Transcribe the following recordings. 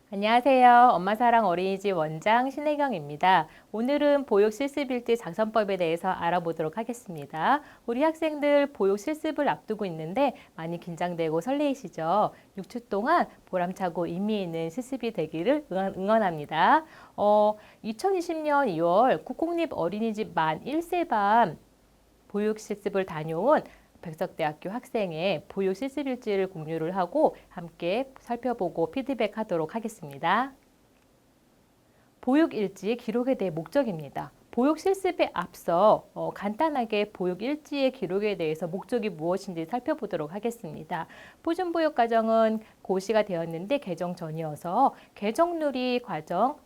안녕하세요. 엄마사랑 어린이집 원장 신혜경입니다. 오늘은 보육 실습일지 작성법에 대해서 알아보도록 하겠습니다. 우리 학생들 보육 실습을 앞두고 있는데 많이 긴장되고 설레이시죠? 6주 동안 보람차고 의미 있는 실습이 되기를 응원합니다. 2020년 2월 국공립 어린이집 만 1세반 보육 실습을 다녀온 백석대학교 학생의 보육 실습일지를 공유를 하고 함께 살펴보고 피드백하도록 하겠습니다. 보육일지의 기록에 대해 목적입니다. 보육 실습에 앞서 간단하게 보육일지의 기록에 대해서 목적이 무엇인지 살펴보도록 하겠습니다. 표준보육과정은 고시가 되었는데 개정 전이어서 개정놀이 과정,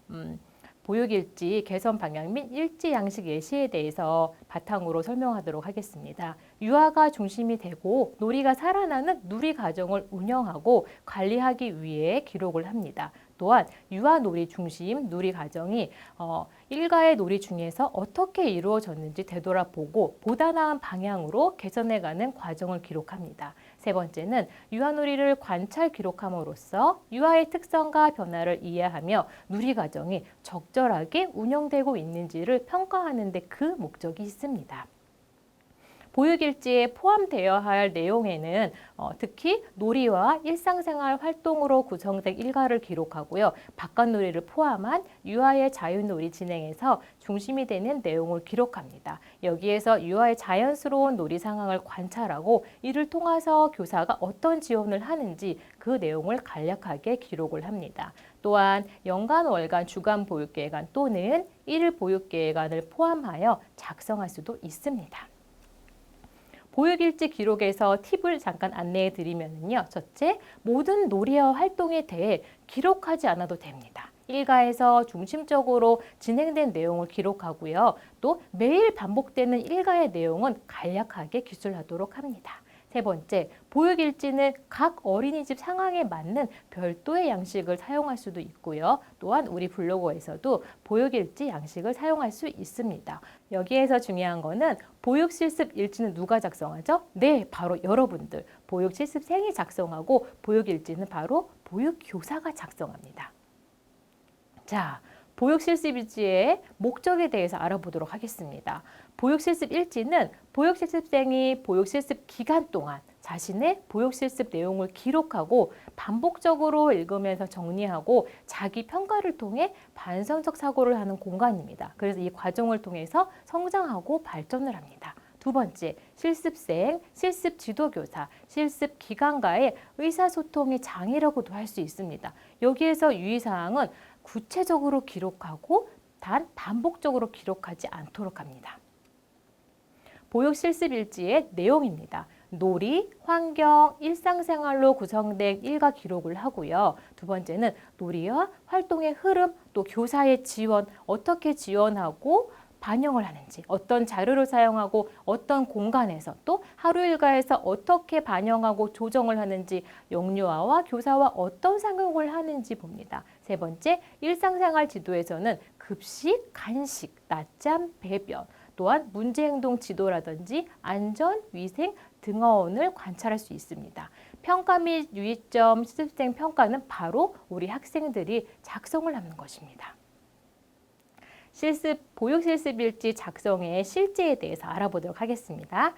보육일지, 개선 방향 및 일지 양식 예시에 대해서 바탕으로 설명하도록 하겠습니다. 유아가 중심이 되고 놀이가 살아나는 누리 과정을 운영하고 관리하기 위해 기록을 합니다. 또한 유아놀이 중심 누리 과정이 일가의 놀이 중에서 어떻게 이루어졌는지 되돌아보고 보다 나은 방향으로 개선해가는 과정을 기록합니다. 세 번째는 유아놀이를 관찰 기록함으로써 유아의 특성과 변화를 이해하며 누리 과정이 적절하게 운영되고 있는지를 평가하는 데 그 목적이 있습니다. 보육일지에 포함되어야 할 내용에는 특히 놀이와 일상생활 활동으로 구성된 일과를 기록하고요. 바깥놀이를 포함한 유아의 자유놀이 진행에서 중심이 되는 내용을 기록합니다. 여기에서 유아의 자연스러운 놀이 상황을 관찰하고 이를 통해서 교사가 어떤 지원을 하는지 그 내용을 간략하게 기록을 합니다. 또한 연간, 월간, 주간 보육계획안 또는 일일 보육계획안을 포함하여 작성할 수도 있습니다. 보육일지 기록에서 팁을 잠깐 안내해 드리면요. 첫째, 모든 놀이와 활동에 대해 기록하지 않아도 됩니다. 일과에서 중심적으로 진행된 내용을 기록하고요. 또 매일 반복되는 일과의 내용은 간략하게 기술하도록 합니다. 세 번째, 보육일지는 각 어린이집 상황에 맞는 별도의 양식을 사용할 수도 있고요. 또한 우리 블로그에서도 보육일지 양식을 사용할 수 있습니다. 여기에서 중요한 거는 보육실습 일지는 누가 작성하죠? 네, 바로 여러분들. 보육실습생이 작성하고 보육일지는 바로 보육교사가 작성합니다. 자, 보육실습일지의 목적에 대해서 알아보도록 하겠습니다. 보육실습일지는 보육실습생이 보육실습 기간 동안 자신의 보육실습 내용을 기록하고 반복적으로 읽으면서 정리하고 자기 평가를 통해 반성적 사고를 하는 공간입니다. 그래서 이 과정을 통해서 성장하고 발전을 합니다. 두 번째, 실습생, 실습 지도교사, 실습 기관과의 의사소통의 장이라고도 할 수 있습니다. 여기에서 유의사항은 구체적으로 기록하고 단 반복적으로 기록하지 않도록 합니다. 보육 실습 일지의 내용입니다. 놀이, 환경, 일상생활로 구성된 일과 기록을 하고요. 두 번째는 놀이와 활동의 흐름, 또 교사의 지원, 어떻게 지원하고 반영을 하는지, 어떤 자료를 사용하고 어떤 공간에서 또 하루 일과에서 어떻게 반영하고 조정을 하는지, 영유아와 교사와 어떤 상용을 하는지 봅니다. 세 번째, 일상생활 지도에서는 급식, 간식, 낮잠, 배변, 또한 문제행동 지도라든지 안전, 위생, 등하원을 관찰할 수 있습니다. 평가 및 유의점 실습생 평가는 바로 우리 학생들이 작성을 하는 것입니다. 보육실습일지 작성의 실제에 대해서 알아보도록 하겠습니다.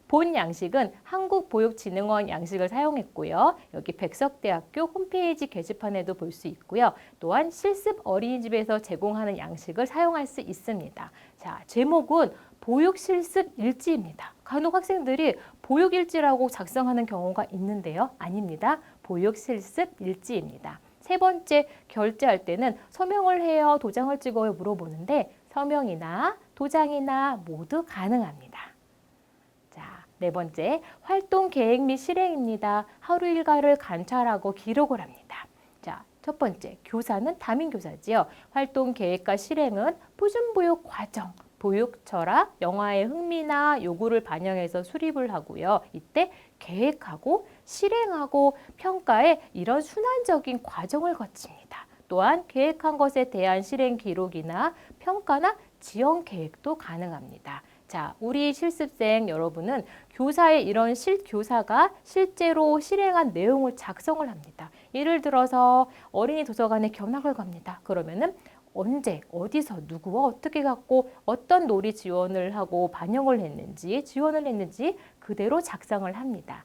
본 양식은 한국보육진흥원 양식을 사용했고요. 여기 백석대학교 홈페이지 게시판에도 볼 수 있고요. 또한 실습 어린이집에서 제공하는 양식을 사용할 수 있습니다. 자, 제목은 보육실습일지입니다. 간혹 학생들이 보육일지라고 작성하는 경우가 있는데요. 아닙니다. 보육실습일지입니다. 세 번째, 결제할 때는 서명을 해요, 도장을 찍어요 물어보는데 서명이나 도장이나 모두 가능합니다. 자, 네 번째, 활동 계획 및 실행입니다. 하루 일과를 관찰하고 기록을 합니다. 자, 첫 번째, 교사는 담임교사지요. 활동 계획과 실행은 표준보육 과정, 보육 철학, 영화의 흥미나 요구를 반영해서 수립을 하고요. 이때 계획하고 실행하고 평가에 이런 순환적인 과정을 거칩니다. 또한 계획한 것에 대한 실행 기록이나 평가나 지원 계획도 가능합니다. 자, 우리 실습생 여러분은 교사의 이런 교사가 실제로 실행한 내용을 작성을 합니다. 예를 들어서 어린이 도서관에 견학을 갑니다. 그러면은 언제, 어디서, 누구와 어떻게 갖고 어떤 놀이 지원을 하고 반영을 했는지, 지원을 했는지 그대로 작성을 합니다.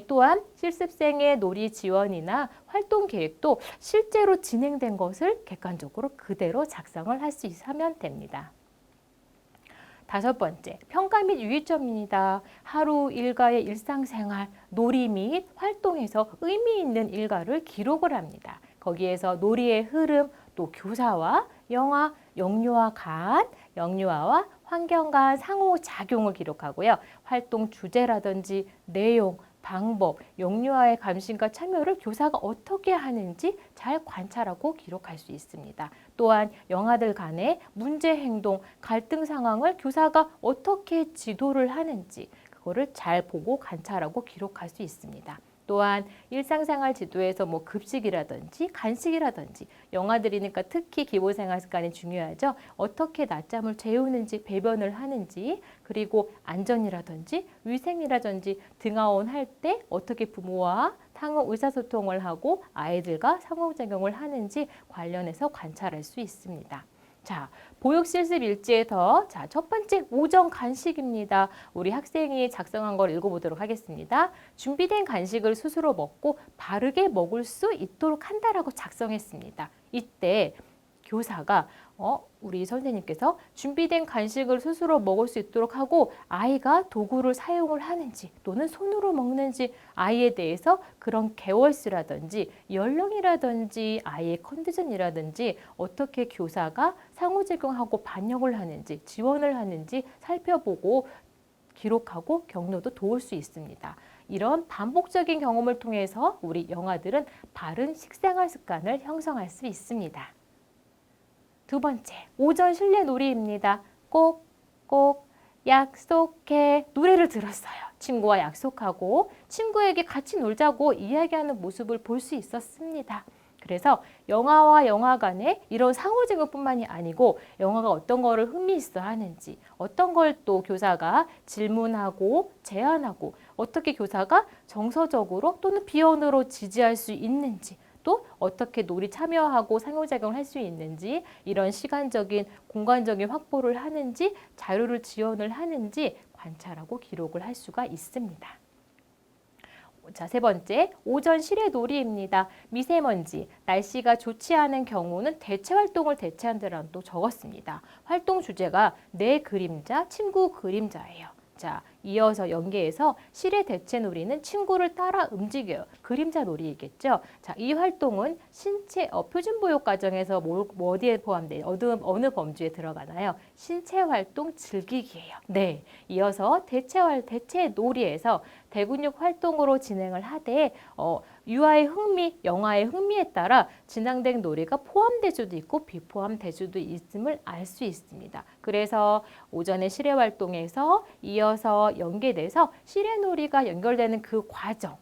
또한 실습생의 놀이 지원이나 활동 계획도 실제로 진행된 것을 객관적으로 그대로 작성을 하면 됩니다. 5번째, 평가 및 유의점입니다. 하루 일과의 일상생활, 놀이 및 활동에서 의미 있는 일과를 기록을 합니다. 거기에서 놀이의 흐름, 또 교사와 영아, 영유아와 환경 간 상호작용을 기록하고요. 활동 주제라든지 내용, 방법, 영유아의 관심과 참여를 교사가 어떻게 하는지 잘 관찰하고 기록할 수 있습니다. 또한 영아들 간의 문제 행동, 갈등 상황을 교사가 어떻게 지도를 하는지 그거를 잘 보고 관찰하고 기록할 수 있습니다. 또한 일상생활 지도에서 뭐 급식이라든지 간식이라든지 영아들이니까 특히 기본생활 습관이 중요하죠. 어떻게 낮잠을 재우는지 배변을 하는지 그리고 안전이라든지 위생이라든지 등하원할 때 어떻게 부모와 상호 의사소통을 하고 아이들과 상호작용을 하는지 관련해서 관찰할 수 있습니다. 자, 보육 실습 일지에서 첫 번째 오전 간식입니다. 우리 학생이 작성한 걸 읽어보도록 하겠습니다. 준비된 간식을 스스로 먹고 바르게 먹을 수 있도록 한다라고 작성했습니다. 이때 교사가 우리 선생님께서 준비된 간식을 스스로 먹을 수 있도록 하고 아이가 도구를 사용을 하는지 또는 손으로 먹는지 아이에 대해서 그런 개월수라든지 연령이라든지 아이의 컨디션이라든지 어떻게 교사가 상호작용하고 반영을 하는지 지원을 하는지 살펴보고 기록하고 격려도 도울 수 있습니다. 이런 반복적인 경험을 통해서 우리 영아들은 바른 식생활 습관을 형성할 수 있습니다. 2번째, 오전 실내 놀이입니다. 꼭 약속해. 노래를 들었어요. 친구와 약속하고 친구에게 같이 놀자고 이야기하는 모습을 볼 수 있었습니다. 그래서 영아와 영아 간에 이런 상호작용뿐만이 아니고 영아가 어떤 거를 흥미있어 하는지 어떤 걸 또 교사가 질문하고 제안하고 어떻게 교사가 정서적으로 또는 비언어로 지지할 수 있는지 또 어떻게 놀이 참여하고 상호작용을 할 수 있는지 이런 시간적인 공간적인 확보를 하는지 자료를 지원을 하는지 관찰하고 기록을 할 수가 있습니다. 자, 3번째, 오전 실외 놀이입니다. 미세먼지, 날씨가 좋지 않은 경우는 대체 활동을 대체한다라고 또 적었습니다. 활동 주제가 내 그림자, 친구 그림자예요. 자, 이어서 연계해서 실외 대체 놀이는 친구를 따라 움직여요. 그림자 놀이이겠죠. 자, 이 활동은 신체 표준 보육 과정에서 어디에 포함돼요? 어느 범주에 들어가나요? 신체 활동 즐기기예요. 네, 이어서 대체 놀이에서 대근육 활동으로 진행을 하되 유아의 흥미, 영아의 흥미에 따라 진행된 놀이가 포함될 수도 있고 비포함될 수도 있음을 알 수 있습니다. 그래서 오전에 실외 활동에서 이어서 연계돼서 실외 놀이가 연결되는 그 과정,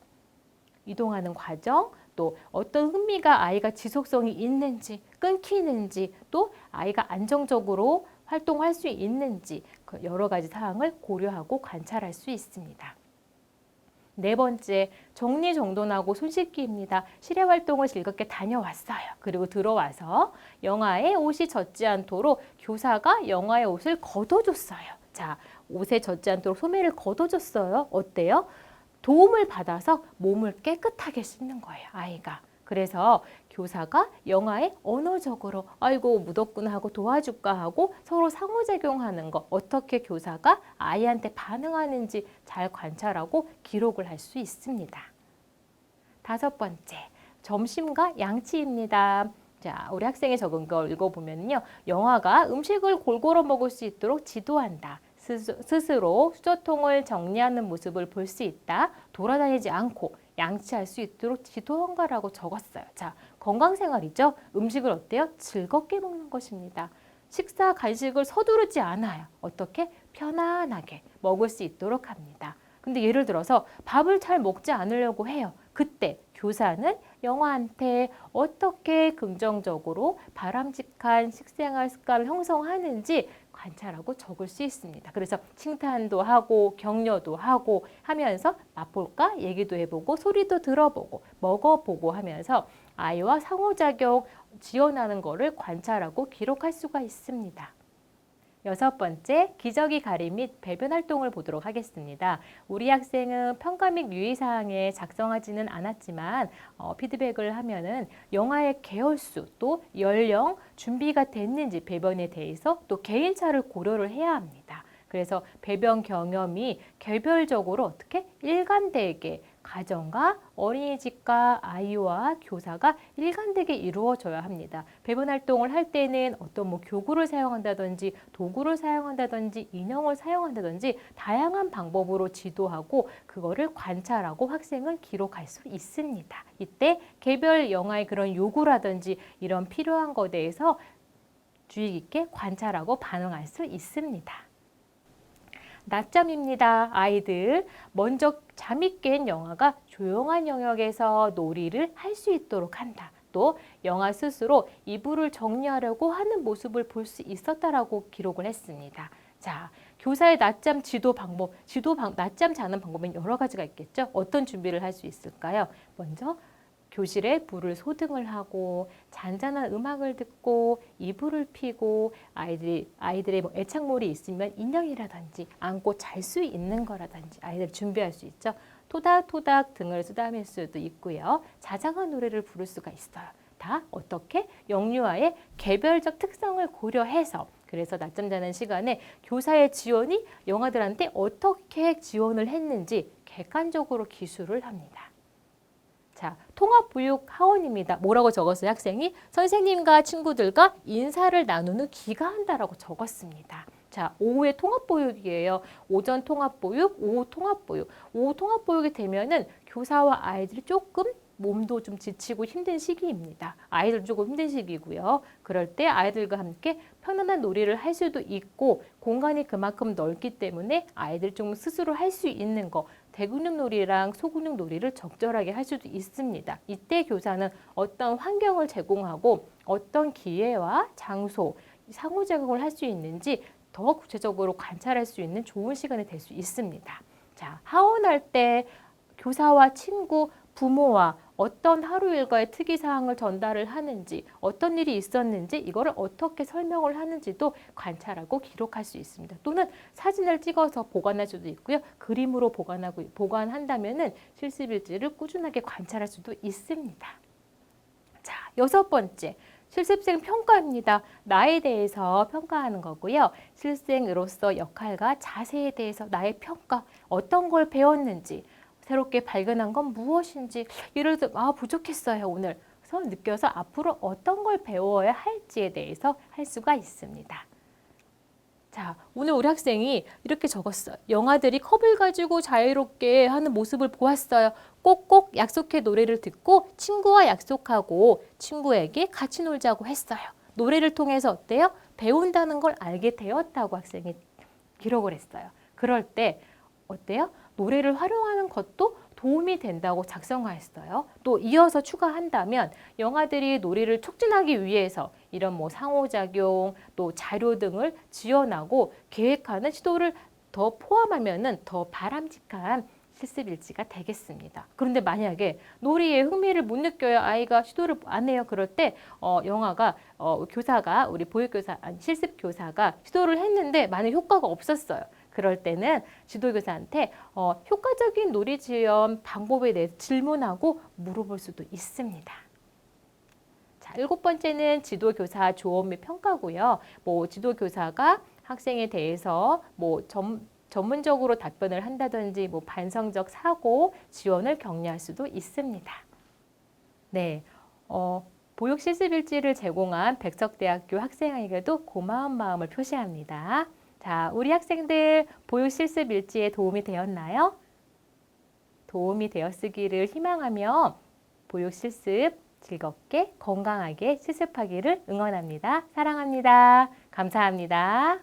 이동하는 과정, 또 어떤 흥미가 아이가 지속성이 있는지 끊기는지 또 아이가 안정적으로 활동할 수 있는지 여러 가지 사항을 고려하고 관찰할 수 있습니다. 4번째, 정리정돈하고 손씻기입니다. 실외 활동을 즐겁게 다녀왔어요. 그리고 들어와서 영아의 옷이 젖지 않도록 교사가 영아의 옷을 걷어줬어요. 자, 옷에 젖지 않도록 소매를 걷어줬어요. 어때요? 도움을 받아서 몸을 깨끗하게 씻는 거예요, 아이가. 그래서 교사가 영아의 언어적으로 아이고 묻었구나 하고 도와줄까 하고 서로 상호작용하는 거 어떻게 교사가 아이한테 반응하는지 잘 관찰하고 기록을 할 수 있습니다. 5번째, 점심과 양치입니다. 자, 우리 학생이 적은 걸 읽어보면요. 영아가 음식을 골고루 먹을 수 있도록 지도한다. 스스로 수저통을 정리하는 모습을 볼 수 있다. 돌아다니지 않고 양치할 수 있도록 지도한 거라고 적었어요. 자, 건강생활이죠. 음식을 어때요? 즐겁게 먹는 것입니다. 식사, 간식을 서두르지 않아요. 어떻게? 편안하게 먹을 수 있도록 합니다. 근데 예를 들어서 밥을 잘 먹지 않으려고 해요. 그때 교사는 영아한테 어떻게 긍정적으로 바람직한 식생활 습관을 형성하는지 관찰하고 적을 수 있습니다. 그래서 칭찬도 하고 격려도 하고 하면서 맛볼까 얘기도 해보고 소리도 들어보고 먹어보고 하면서 아이와 상호작용 지원하는 것을 관찰하고 기록할 수가 있습니다. 6번째, 기저귀 가림 및 배변 활동을 보도록 하겠습니다. 우리 학생은 평가 및 유의사항에 작성하지는 않았지만 피드백을 하면은 영아의 개월수 또 연령 준비가 됐는지 배변에 대해서 또 개인차를 고려를 해야 합니다. 그래서 배변 경험이 개별적으로 어떻게 일관되게 가정과 어린이집과 아이와 교사가 일관되게 이루어져야 합니다. 배변 활동을 할 때는 어떤 교구를 사용한다든지 도구를 사용한다든지 인형을 사용한다든지 다양한 방법으로 지도하고 그거를 관찰하고 학생은 기록할 수 있습니다. 이때 개별 영아의 그런 요구라든지 이런 필요한 것에 대해서 주의 깊게 관찰하고 반응할 수 있습니다. 낮잠입니다. 아이들 먼저 잠이 깬 영아가 조용한 영역에서 놀이를 할 수 있도록 한다. 또 영아 스스로 이불을 정리하려고 하는 모습을 볼 수 있었다라고 기록을 했습니다. 자, 교사의 낮잠 지도 방법, 낮잠 자는 방법은 여러 가지가 있겠죠. 어떤 준비를 할 수 있을까요? 먼저 교실에 불을 소등을 하고 잔잔한 음악을 듣고 이불을 피고 아이들의 애착물이 있으면 인형이라든지 안고 잘 수 있는 거라든지 아이들 준비할 수 있죠. 토닥토닥 등을 쓰다밀 수도 있고요. 자장한 노래를 부를 수가 있어요. 다 어떻게? 영유아의 개별적 특성을 고려해서 그래서 낮잠 자는 시간에 교사의 지원이 영아들한테 어떻게 지원을 했는지 객관적으로 기술을 합니다. 자, 통합보육 하원입니다. 뭐라고 적었어요? 학생이 선생님과 친구들과 인사를 나누는 기가한다라고 적었습니다. 자, 오후에 통합보육이에요. 오전 통합보육, 오후 통합보육. 오후 통합보육이 되면은 교사와 아이들이 조금 몸도 좀 지치고 힘든 시기입니다. 아이들 조금 힘든 시기고요. 그럴 때 아이들과 함께 편안한 놀이를 할 수도 있고 공간이 그만큼 넓기 때문에 아이들 좀 스스로 할 수 있는 거 대근육 놀이랑 소근육 놀이를 적절하게 할 수도 있습니다. 이때 교사는 어떤 환경을 제공하고 어떤 기회와 장소, 상호작용을 할 수 있는지 더 구체적으로 관찰할 수 있는 좋은 시간이 될 수 있습니다. 자, 하원할 때 교사와 친구, 부모와 어떤 하루 일과의 특이사항을 전달을 하는지 어떤 일이 있었는지 이거를 어떻게 설명을 하는지도 관찰하고 기록할 수 있습니다. 또는 사진을 찍어서 보관할 수도 있고요. 그림으로 보관한다면 실습일지를 꾸준하게 관찰할 수도 있습니다. 자, 6번째. 실습생 평가입니다. 나에 대해서 평가하는 거고요. 실생으로서 역할과 자세에 대해서 나의 평가, 어떤 걸 배웠는지 새롭게 발견한 건 무엇인지 예를 들어 부족했어요 오늘 그래서 느껴서 앞으로 어떤 걸 배워야 할지에 대해서 할 수가 있습니다. 자, 오늘 우리 학생이 이렇게 적었어요. 영아들이 컵을 가지고 자유롭게 하는 모습을 보았어요. 꼭꼭 약속해 노래를 듣고 친구와 약속하고 친구에게 같이 놀자고 했어요. 노래를 통해서 어때요? 배운다는 걸 알게 되었다고 학생이 기록을 했어요. 그럴 때 어때요? 노래를 활용하는 것도 도움이 된다고 작성하였어요. 또 이어서 추가한다면 영아들이 놀이를 촉진하기 위해서 이런 상호작용 또 자료 등을 지원하고 계획하는 시도를 더 포함하면은 더 바람직한 실습일지가 되겠습니다. 그런데 만약에 놀이에 흥미를 못 느껴요. 아이가 시도를 안 해요. 그럴 때 교사가 우리 보육교사 실습교사가 시도를 했는데 만약 효과가 없었어요. 그럴 때는 지도교사한테 효과적인 놀이 지원 방법에 대해서 질문하고 물어볼 수도 있습니다. 자, 7번째는 지도교사 조언 및 평가고요. 지도교사가 학생에 대해서 전문적으로 답변을 한다든지 반성적 사고 지원을 격려할 수도 있습니다. 네, 보육 실습일지를 제공한 백석대학교 학생에게도 고마운 마음을 표시합니다. 자, 우리 학생들 보육 실습 일지에 도움이 되었나요? 도움이 되었으기를 희망하며 보육 실습 즐겁게 건강하게 실습하기를 응원합니다. 사랑합니다. 감사합니다.